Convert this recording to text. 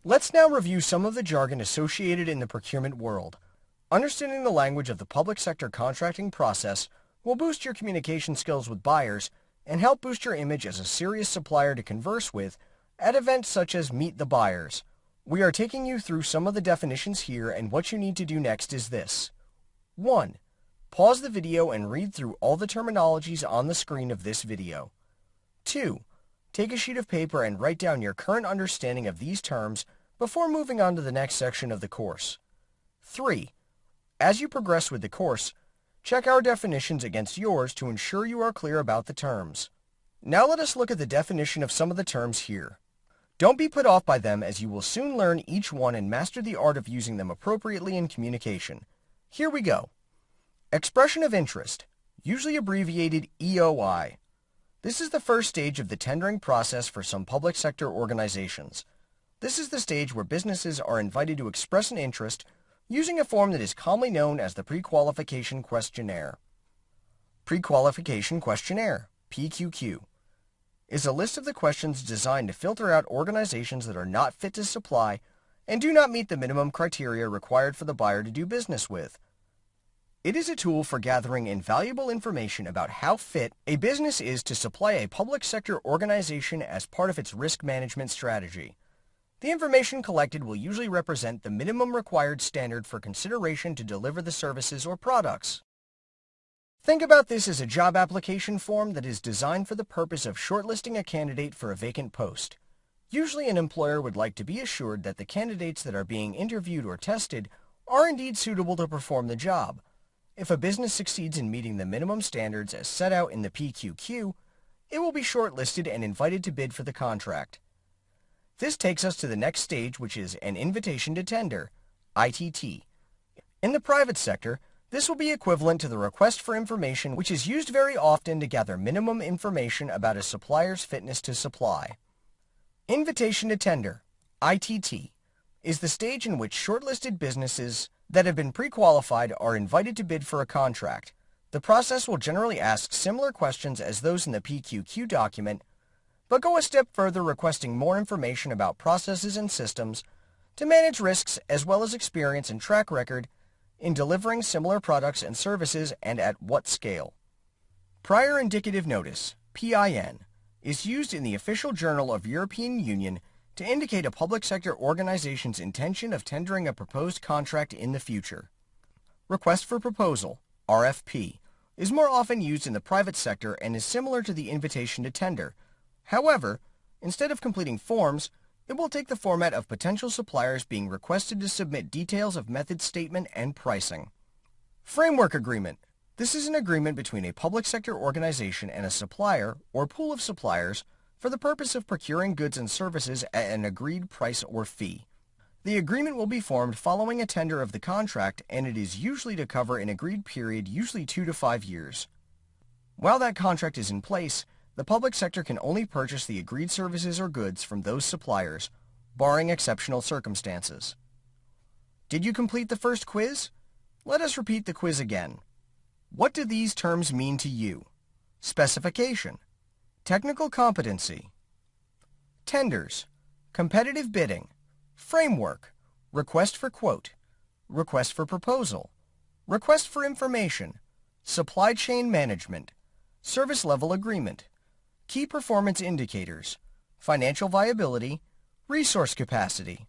Let's now review some of the jargon associated in the procurement world. Understanding the language of the public sector contracting process will boost your communication skills with buyers and help boost your image as a serious supplier to converse with at events such as Meet the Buyers. We are taking you through some of the definitions here, and what you need to do next is this. 1. Pause the video and read through all the terminologies on the screen of this video. 2. Take a sheet of paper and write down your current understanding of these terms before moving on to the next section of the course. 3. As you progress with the course, check our definitions against yours to ensure you are clear about the terms. Now let us look at the definition of some of the terms here. Don't be put off by them, as you will soon learn each one and master the art of using them appropriately in communication. Here we go. Expression of interest, usually abbreviated EOI. This is the first stage of the tendering process for some public sector organizations. This is the stage where businesses are invited to express an interest using a form that is commonly known as the Pre-Qualification Questionnaire. Pre-Qualification Questionnaire, PQQ, is a list of the questions designed to filter out organizations that are not fit to supply and do not meet the minimum criteria required for the buyer to do business with. It is a tool for gathering invaluable information about how fit a business is to supply a public sector organization as part of its risk management strategy. The information collected will usually represent the minimum required standard for consideration to deliver the services or products. Think about this as a job application form that is designed for the purpose of shortlisting a candidate for a vacant post. Usually an employer would like to be assured that the candidates that are being interviewed or tested are indeed suitable to perform the job. If a business succeeds in meeting the minimum standards as set out in the PQQ, it will be shortlisted and invited to bid for the contract. This takes us to the next stage, which is an invitation to tender, ITT. In the private sector, this will be equivalent to the request for information, which is used very often to gather minimum information about a supplier's fitness to supply. Invitation to tender, ITT, is the stage in which shortlisted businesses that have been pre-qualified are invited to bid for a contract. The process will generally ask similar questions as those in the PQQ document, but go a step further, requesting more information about processes and systems to manage risks, as well as experience and track record in delivering similar products and services, and at what scale. Prior Indicative Notice, PIN, is used in the Official Journal of European Union to indicate a public sector organization's intention of tendering a proposed contract in the future. Request for Proposal, RFP, is more often used in the private sector and is similar to the invitation to tender. However, instead of completing forms, it will take the format of potential suppliers being requested to submit details of method statement and pricing. Framework Agreement. This is an agreement between a public sector organization and a supplier or pool of suppliers for the purpose of procuring goods and services at an agreed price or fee. The agreement will be formed following a tender of the contract, and it is usually to cover an agreed period, usually 2 to 5 years. While that contract is in place, the public sector can only purchase the agreed services or goods from those suppliers, barring exceptional circumstances. Did you complete the first quiz? Let us repeat the quiz again. What do these terms mean to you? Specification, technical competency, tenders, competitive bidding, framework, request for quote, request for proposal, request for information, supply chain management, service level agreement, key performance indicators, financial viability, resource capacity.